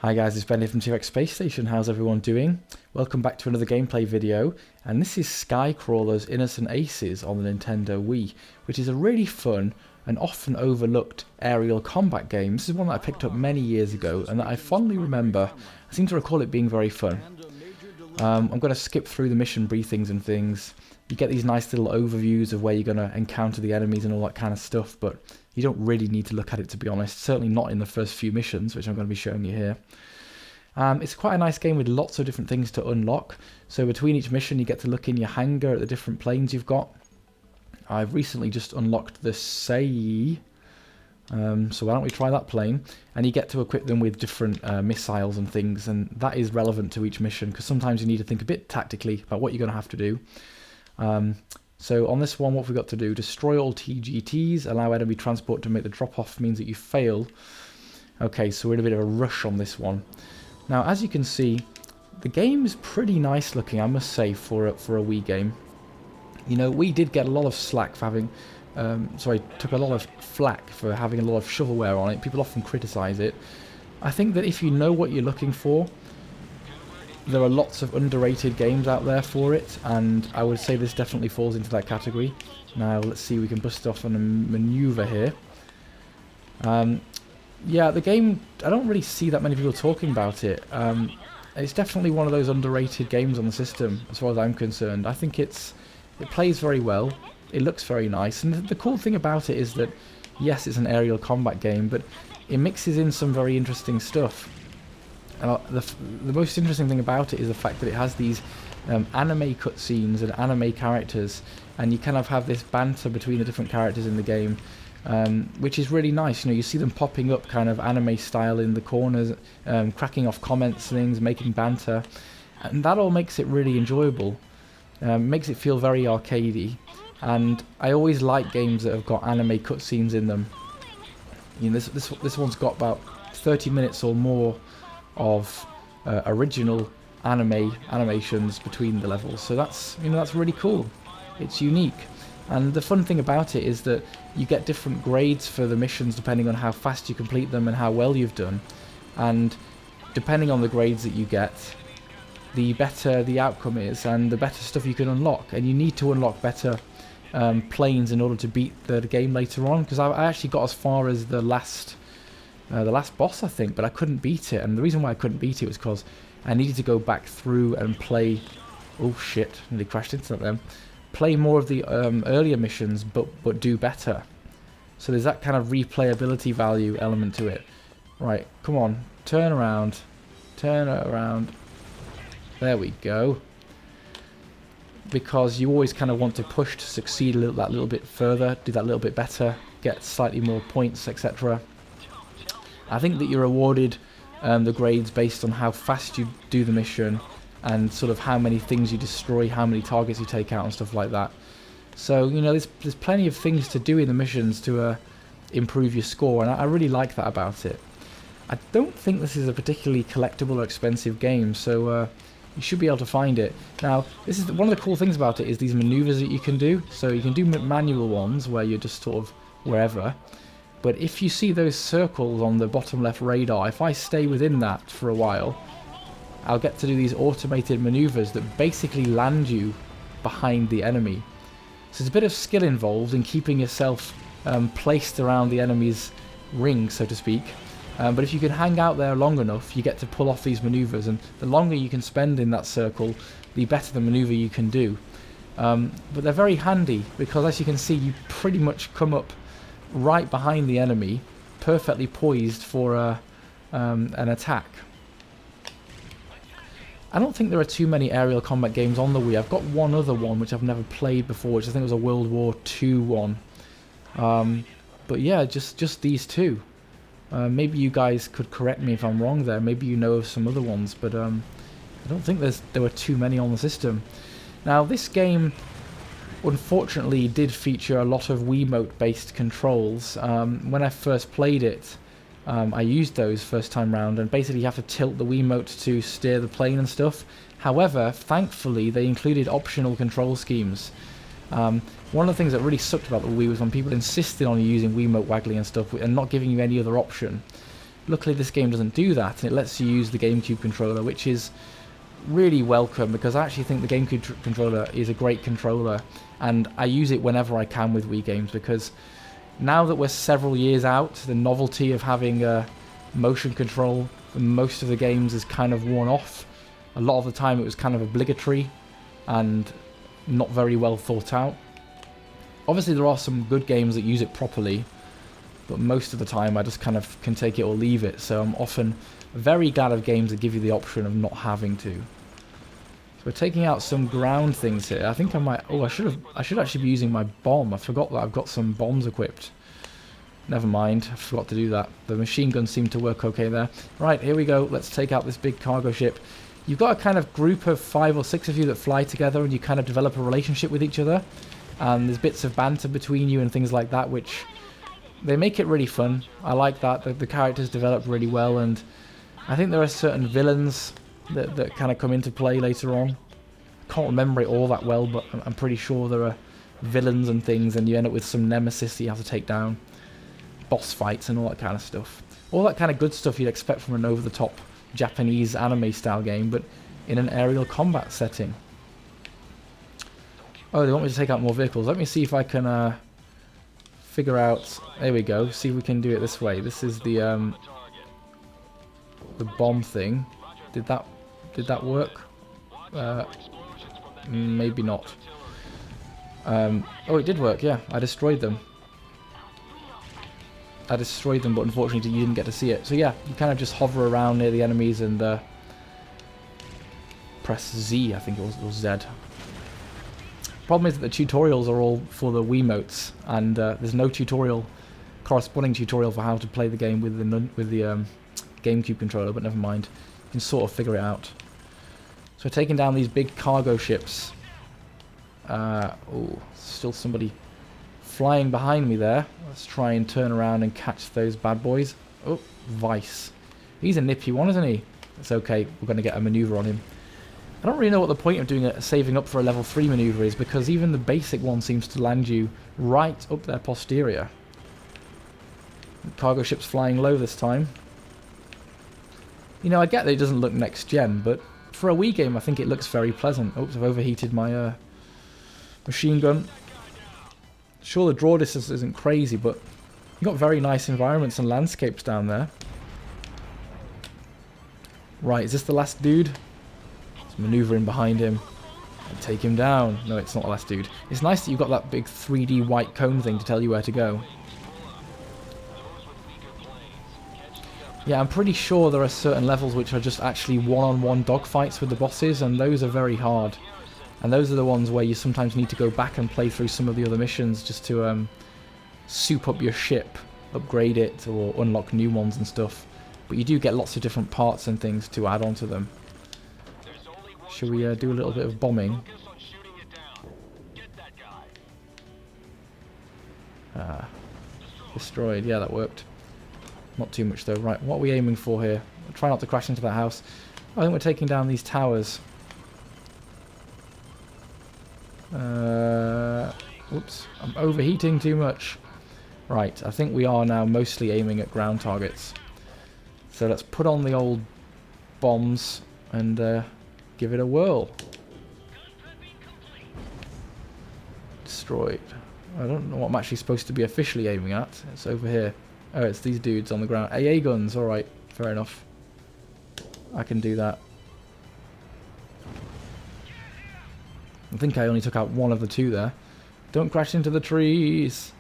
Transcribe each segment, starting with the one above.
Hi guys, it's Ben here from TX Space Station. How's everyone doing? Welcome back to another gameplay video, and this is Skycrawler's Innocent Aces on the Nintendo Wii, which is a really fun and often overlooked aerial combat game. This is one that I picked up many years ago and that I fondly remember. I seem to recall it being very fun. I'm going to skip through the mission briefings and things. You get these nice little overviews of where you're going to encounter the enemies and all that kind of stuff, but you don't really need to look at it, to be honest. Certainly not in the first few missions, which I'm going to be showing you here. It's quite a nice game with lots of different things to unlock. So between each mission you get to look in your hangar at the different planes you've got. I've recently just unlocked the Sei, so why don't we try that plane? And you get to equip them with different missiles and things, and that is relevant to each mission because sometimes you need to think a bit tactically about what you're going to have to do. So on this one, what we've got to do: destroy all TGTs, allow enemy transport to make the drop-off means that you fail. Okay, so we're in a bit of a rush on this one. Now, as you can see, the game is pretty nice looking, I must say, for a Wii game. You know, we did get a lot of slack for having, took a lot of flack for having a lot of shovelware on it. People often criticise it. I think that if you know what you're looking for, there are lots of underrated games out there for it, and I would say this definitely falls into that category. Now, let's see, we can bust off on a manoeuvre here. Yeah, the game, I don't really see that many people talking about it. It's definitely one of those underrated games on the system, as far as I'm concerned. I think it plays very well, it looks very nice, and the cool thing about it is that, yes, it's an aerial combat game, but it mixes in some very interesting stuff. The most interesting thing about it is the fact that it has these anime cutscenes and anime characters, and you kind of have this banter between the different characters in the game, which is really nice. You know, you see them popping up kind of anime style in the corners, cracking off comments, things, making banter, and that all makes it really enjoyable. Makes it feel very arcadey, and I always like games that have got anime cutscenes in them. You know, this one's got about 30 minutes or more of original animations between the levels, so that's really cool. It's unique, and the fun thing about it is that you get different grades for the missions depending on how fast you complete them and how well you've done, and depending on the grades that you get, the better the outcome is and the better stuff you can unlock. And you need to unlock better planes in order to beat the game later on, because I actually got as far as the last boss, I think, but I couldn't beat it. And the reason why I couldn't beat it was because I needed to go back through and play... Oh shit, nearly crashed into them. Play more of the earlier missions, but do better. So there's that kind of replayability value element to it. Right, come on, turn around. Turn around. There we go. Because you always kind of want to push to succeed that little bit further, do that little bit better, get slightly more points, etc. I think that you're awarded the grades based on how fast you do the mission and sort of how many things you destroy, how many targets you take out and stuff like that. So, you know, there's plenty of things to do in the missions to improve your score, and I really like that about it. I don't think this is a particularly collectible or expensive game, so you should be able to find it. Now, this is one of the cool things about it is these maneuvers that you can do. So you can do manual ones where you're just sort of wherever. But if you see those circles on the bottom left radar, if I stay within that for a while, I'll get to do these automated maneuvers that basically land you behind the enemy. So there's a bit of skill involved in keeping yourself placed around the enemy's ring, so to speak. But if you can hang out there long enough, you get to pull off these maneuvers, and the longer you can spend in that circle, the better the maneuver you can do. But they're very handy because, as you can see, you pretty much come up right behind the enemy, perfectly poised for an attack. I don't think there are too many aerial combat games on the Wii. I've got one other one which I've never played before, which I think was a World War II one. But yeah, just these two. Maybe you guys could correct me if I'm wrong there. Maybe you know of some other ones, but I don't think there were too many on the system. Now, this game unfortunately did feature a lot of Wiimote-based controls. When I first played it, I used those first time round, and basically you have to tilt the Wiimote to steer the plane and stuff. However, thankfully, they included optional control schemes. One of the things that really sucked about the Wii was when people insisted on you using Wiimote waggling and stuff and not giving you any other option. Luckily this game doesn't do that, and it lets you use the GameCube controller, which is really welcome, because I actually think the GameCube controller is a great controller, and I use it whenever I can with Wii games, because now that we're several years out, the novelty of having motion control for most of the games is kind of worn off. A lot of the time it was kind of obligatory and not very well thought out. Obviously there are some good games that use it properly, but most of the time I just kind of can take it or leave it, so I'm often very glad of games that give you the option of not having to. So we're taking out some ground things here. I think I might... Oh, I should actually be using my bomb. I forgot that I've got some bombs equipped. Never mind, I forgot to do that. The machine gun seemed to work okay there. Right, here we go. Let's take out this big cargo ship. You've got a kind of group of 5 or 6 of you that fly together, and you kind of develop a relationship with each other. And there's bits of banter between you and things like that, which they make it really fun. I like that. The characters develop really well, and I think there are certain villains that kind of come into play later on. I can't remember it all that well, but I'm pretty sure there are villains and things, and you end up with some nemesis that you have to take down. Boss fights and all that kind of stuff. All that kind of good stuff you'd expect from an over-the-top Japanese anime-style game, but in an aerial combat setting. Oh, they want me to take out more vehicles. Let me see if I can figure out... There we go. See if we can do it this way. This is the bomb thing. Did that work? Maybe not. Oh, it did work, yeah. I destroyed them. But unfortunately you didn't get to see it. So yeah, you kind of just hover around near the enemies and press Z, I think it was, or Z. Problem is that the tutorials are all for the Wiimotes, and there's no corresponding tutorial for how to play the game with the GameCube controller, but never mind. You can sort of figure it out. So we're taking down these big cargo ships. Oh, still somebody flying behind me there. Let's try and turn around and catch those bad boys. Oh, Vice. He's a nippy one, isn't he? It's okay, we're going to get a maneuver on him. I don't really know what the point of doing a saving up for a level 3 maneuver is, because even the basic one seems to land you right up their posterior. The cargo ship's flying low this time. You know, I get that it doesn't look next gen, but for a Wii game I think it looks very pleasant. Oops, I've overheated my machine gun. Sure, the draw distance isn't crazy, but you've got very nice environments and landscapes down there. Right, is this the last dude? Let's maneuver in behind him and take him down. No, it's not the last dude. It's nice that you've got that big 3D white cone thing to tell you where to go. Yeah, I'm pretty sure there are certain levels which are just actually one-on-one dogfights with the bosses, and those are very hard. And those are the ones where you sometimes need to go back and play through some of the other missions just to soup up your ship, upgrade it, or unlock new ones and stuff. But you do get lots of different parts and things to add onto them. Should we do a little bit of bombing? Destroyed. Yeah, that worked. Not too much though. Right, what are we aiming for here? Try not to crash into that house. I think we're taking down these towers. Oops, I'm overheating too much. Right, I think we are now mostly aiming at ground targets. So let's put on the old bombs and give it a whirl. Destroyed. I don't know what I'm actually supposed to be officially aiming at. It's over here. Oh, it's these dudes on the ground. AA guns, alright, fair enough. I can do that. I think I only took out one of the two there. Don't crash into the trees!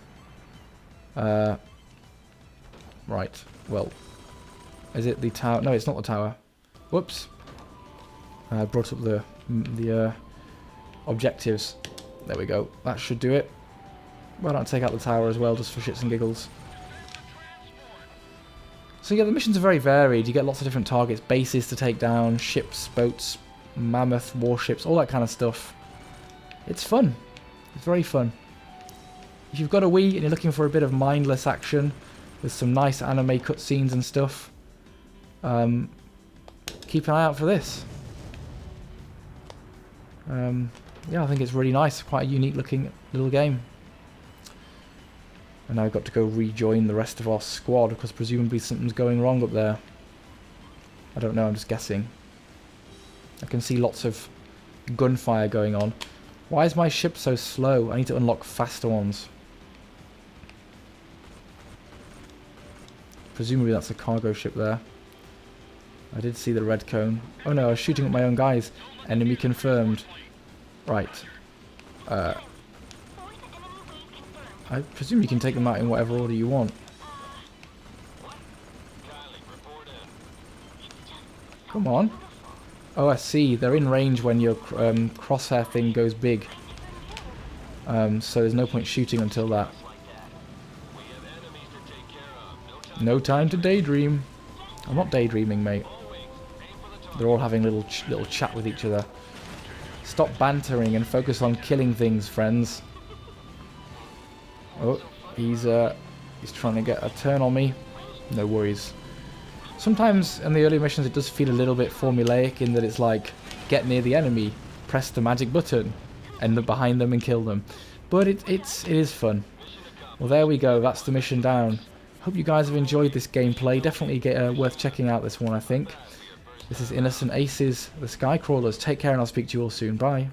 Right, well. Is it the tower? No, it's not the tower. Whoops. I brought up the objectives. There we go. That should do it. Why don't I take out the tower as well, just for shits and giggles. So yeah, the missions are very varied. You get lots of different targets, bases to take down, ships, boats, mammoth, warships, all that kind of stuff. It's fun. It's very fun. If you've got a Wii and you're looking for a bit of mindless action with some nice anime cutscenes and stuff, keep an eye out for this. Yeah, I think it's really nice. Quite a unique looking little game. And now I've got to go rejoin the rest of our squad, because presumably something's going wrong up there. I don't know, I'm just guessing. I can see lots of gunfire going on. Why is my ship so slow? I need to unlock faster ones. Presumably that's a cargo ship there. I did see the red cone. Oh no, I was shooting at my own guys. Enemy confirmed. Right. I presume you can take them out in whatever order you want. Come on. Oh, I see. They're in range when your crosshair thing goes big. So there's no point shooting until that. No time to daydream. I'm not daydreaming, mate. They're all having little chat with each other. Stop bantering and focus on killing things, friends. Oh, he's trying to get a turn on me. No worries. Sometimes in the early missions it does feel a little bit formulaic in that it's like, get near the enemy, press the magic button, end up behind them and kill them. But it is fun. Well, there we go. That's the mission down. Hope you guys have enjoyed this gameplay. Definitely worth checking out this one, I think. This is Innocent Aces, the Skycrawlers. Take care and I'll speak to you all soon. Bye.